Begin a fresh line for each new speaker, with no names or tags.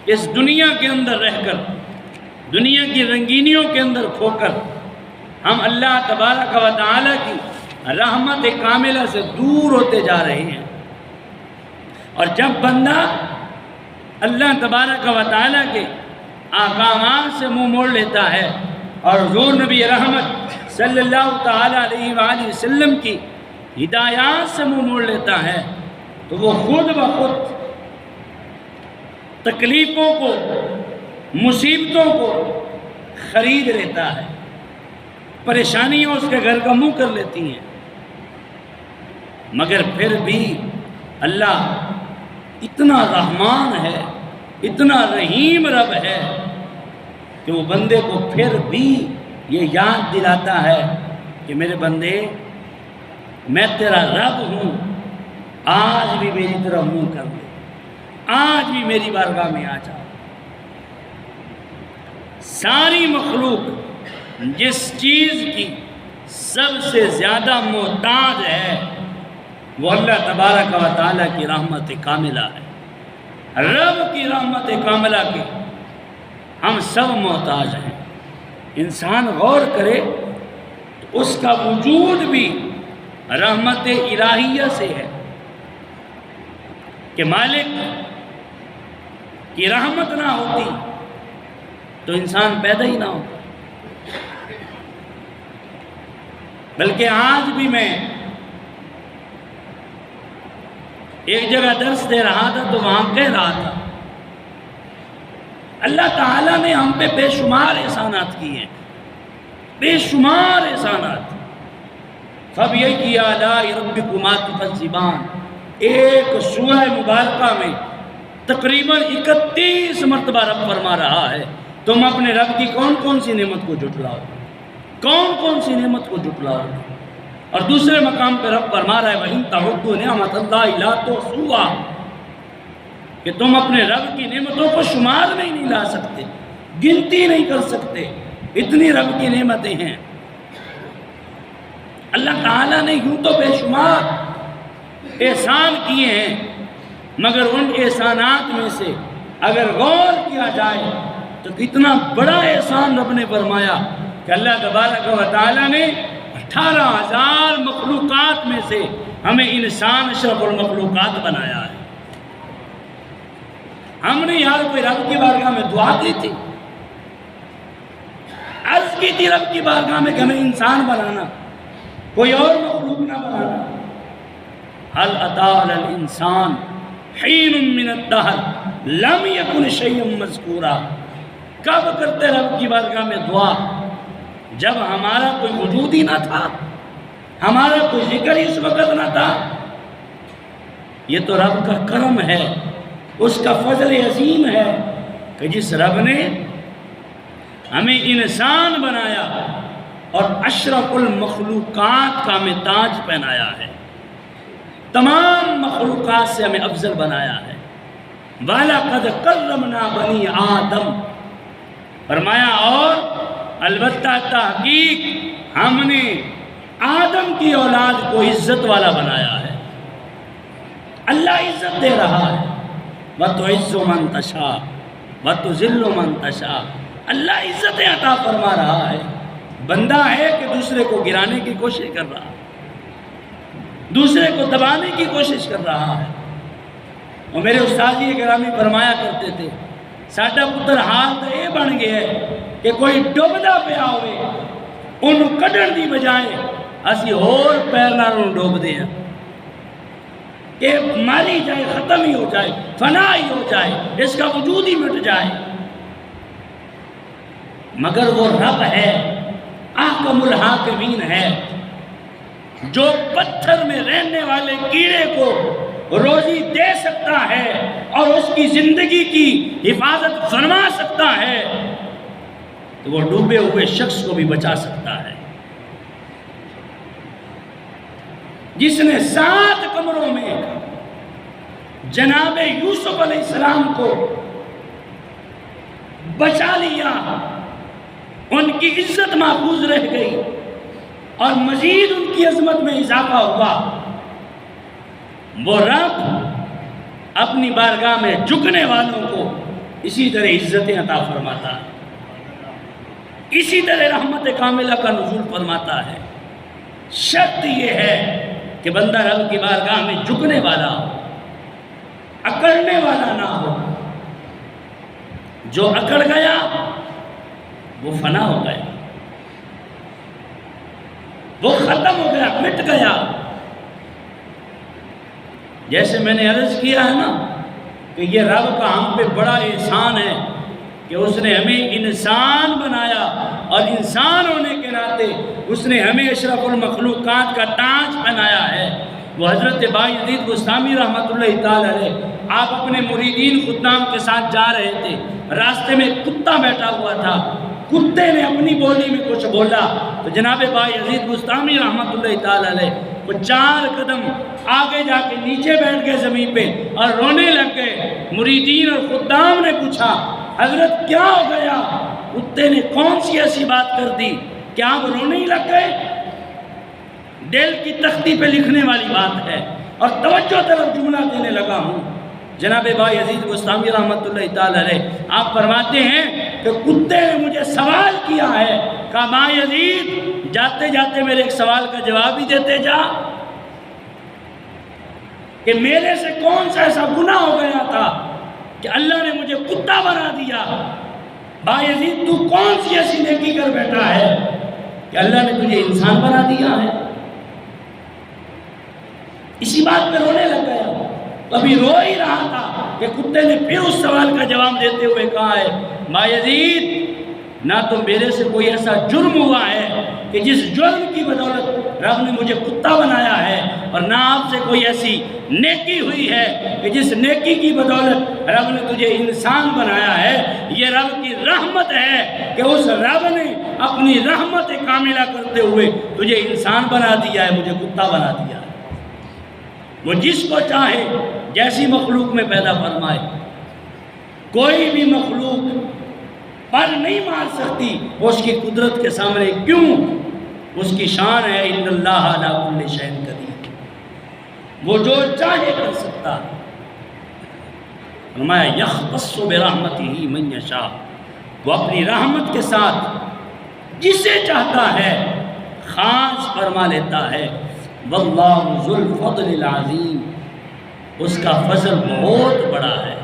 اس دنیا کے اندر رہ کر، دنیا کی رنگینیوں کے اندر کھو کر ہم اللہ تبارک و تعالیٰ کی رحمت کاملہ سے دور ہوتے جا رہے ہیں۔ اور جب بندہ اللہ تبارک و تعالیٰ کے احکامات سے منہ موڑ لیتا ہے اور حضور نبی رحمت صلی اللہ تعالیٰ علیہ وآلہ وسلم کی ہدایات سے منہ موڑ لیتا ہے تو وہ خود بخود تکلیفوں کو، مصیبتوں کو خرید لیتا ہے، پریشانیاں اس کے گھر کا منہ کر لیتی ہیں۔ مگر پھر بھی اللہ اتنا رحمان ہے، اتنا رحیم رب ہے کہ وہ بندے کو پھر بھی یہ یاد دلاتا ہے کہ میرے بندے، میں تیرا رب ہوں، آج بھی میری طرف منہ کر لے، آج بھی میری بارگاہ میں آ جا۔ ساری مخلوق جس چیز کی سب سے زیادہ محتاج ہے وہ اللہ تبارک و تعالیٰ کی رحمت کاملہ ہے۔ رب کی رحمت کاملہ کے ہم سب محتاج ہیں۔ انسان غور کرے تو اس کا وجود بھی رحمت الہیہ سے ہے کہ مالک کی رحمت نہ ہوتی تو انسان پیدا ہی نہ ہوتا۔ بلکہ آج بھی میں ایک جگہ درس دے رہا تھا تو وہاں کہہ رہا تھا اللہ تعالیٰ نے ہم پہ بے شمار احسانات کیے ہیں، بے شمار احسانات۔ فَبِأَيِّ آلَاءِ رَبِّكُمَا تُكَذِّبَانِ ایک سورہ مبارکہ میں تقریباً 31 مرتبہ رب فرما رہا ہے تم اپنے رب کی کون کون سی نعمت کو جھٹلاؤ، کون کون سی نعمت کو جھٹلاؤ۔ اور دوسرے مقام پہ رب فرما رہا ہے وَإِن تَعُدُّوا نِعْمَتَ اللَّهِ لَا تُحْصُوهَا کہ تم اپنے رب کی نعمتوں کو شمار نہیں لا سکتے، گنتی نہیں کر سکتے، اتنی رب کی نعمتیں ہیں۔ اللہ تعالیٰ نے یوں تو بے شمار احسان کیے ہیں، مگر ان احسانات میں سے اگر غور کیا جائے تو کتنا بڑا احسان رب نے فرمایا کہ اللہ تبارک و تعالیٰ نے 18,000 مخلوقات میں سے ہمیں انسان اشرف المخلوقات بنایا ہے۔ ہم نے یار کوئی رب کی بارگاہ میں دعا کی تھی، عرض کی تھی رب کی بارگاہ میں کہ ہمیں انسان بنانا، کوئی اور مخلوق نہ بنانا۔ هل اتى على الانسان حين من الدهر لم يكن شيئا مذكورا کب کرتے رب کی بارگاہ میں دعا جب ہمارا کوئی وجود ہی نہ تھا، ہمارا کوئی ذکر ہی اس وقت نہ تھا۔ یہ تو رب کا کرم ہے، اس کا فضل عظیم ہے کہ جس رب نے ہمیں انسان بنایا اور اشرف المخلوقات کا ہمیں تاج پہنایا ہے، تمام مخلوقات سے ہمیں افضل بنایا ہے۔ وَلَقَدْ كَرَّمْنَا بَنِي آدم فرمایا اور البتہ تحقیق ہم نے آدم کی اولاد کو عزت والا بنایا ہے۔ اللہ عزت دے رہا ہے، وَتُعِزُّ مَن تَشَاءُ وَتُذِلُّ مَن تَشَاءُ اللہ عزتیں عطا فرما رہا ہے۔ بندہ ہے کہ دوسرے کو گرانے کی کوشش کر رہا ہے، دوسرے کو دبانے کی کوشش کر رہا ہے۔ اور میرے استاد جی گرامی فرمایا کرتے تھے ساڈا پتر حال تو یہ بن گیا ہے کہ کوئی ڈوبدا پیا ہوئے انہوں کڈن دی بجائے اسی ہور پیر نال انہوں ڈوب دے ہیں کہ ماری جائے، ختم ہی ہو جائے، فنا ہی ہو جائے، اس کا وجود ہی مٹ جائے۔ مگر وہ رب ہے، احکم الحاکمین ہے، جو پتھر میں رہنے والے کیڑے کو روزی دے سکتا ہے اور اس کی زندگی کی حفاظت فرما سکتا ہے تو وہ ڈوبے ہوئے شخص کو بھی بچا سکتا ہے۔ جس نے 7 کمروں میں جناب یوسف علیہ السلام کو بچا لیا، ان کی عزت محفوظ رہ گئی اور مزید ان کی عظمت میں اضافہ ہوا، وہ رب اپنی بارگاہ میں جھکنے والوں کو اسی طرح عزتیں عطا فرماتا ہے، اسی طرح رحمت کاملہ کا نزول فرماتا ہے۔ شرط یہ ہے کہ بندہ رب کی بارگاہ میں جھکنے والا ہو، اکڑنے والا نہ ہو۔ جو اکڑ گیا وہ فنا ہو گیا، وہ ختم ہو گیا، مٹ گیا۔ جیسے میں نے عرض کیا ہے نا کہ یہ رب کا ہم پہ بڑا احسان ہے کہ اس نے ہمیں انسان بنایا، اور انسان ہونے کے ناطے اس نے ہمیں اشرف المخلوقات کا تاج پہنایا ہے۔ وہ حضرت بایزید بستامی رحمۃ اللہ تعالی علیہ، آپ اپنے مریدین خدام کے ساتھ جا رہے تھے، راستے میں کتا بیٹھا ہوا تھا، کتے نے اپنی بولی میں کچھ بولا تو جناب بایزید بستامی رحمۃ اللہ تعالی علیہ وہ 4 قدم آگے جا کے نیچے بیٹھ گئے زمین پہ اور رونے لگ گئے۔ مریدین اور خدام نے پوچھا حضرت کیا ہو گیا؟ کتے نے کون سی ایسی بات کر دی کہ آپ رونے ہی لگ گئے؟ دل کی تختی پہ لکھنے والی بات ہے، اور توجہ طرف جملہ دینے لگا ہوں۔ جناب بایزید بستامی رحمۃ اللہ تعالی علیہ آپ فرماتے ہیں کہ کتے نے مجھے سوال کیا ہے، کہا بایزید جاتے جاتے میرے ایک سوال کا جواب ہی دیتے جا کہ میرے سے کون سا ایسا گناہ ہو گیا تھا کہ اللہ نے مجھے کتا بنا دیا؟ بایزید تو کون سی ایسی نیکی کر بیٹھا ہے کہ اللہ نے تجھے انسان بنا دیا ہے؟ اسی بات پہ رونے لگ گیا۔ تو ابھی رو ہی رہا تھا کہ کتے نے پھر اس سوال کا جواب دیتے ہوئے کہا ہے بایزید نہ تو میرے سے کوئی ایسا جرم ہوا ہے کہ جس جرم کی بدولت رب نے مجھے کتا بنایا ہے، اور نہ آپ سے کوئی ایسی نیکی ہوئی ہے کہ جس نیکی کی بدولت رب نے تجھے انسان بنایا ہے۔ یہ رب کی رحمت ہے کہ اس رب نے اپنی رحمت کاملہ کرتے ہوئے تجھے انسان بنا دیا ہے، مجھے کتا بنا دیا ہے۔ وہ جس کو چاہے جیسی مخلوق میں پیدا فرمائے، کوئی بھی مخلوق پر نہیں مار سکتی اس کی قدرت کے سامنے۔ کیوں؟ اس کی شان ہے ان اللہ علی کل شیء قدیر، وہ جو چاہے کر سکتا۔ فرمایا یختص برحمتہ من یشاء، وہ اپنی رحمت کے ساتھ جسے چاہتا ہے خاص فرما لیتا ہے۔ واللہ ذو الفضل العظیم، اس کا فضل بہت بڑا ہے۔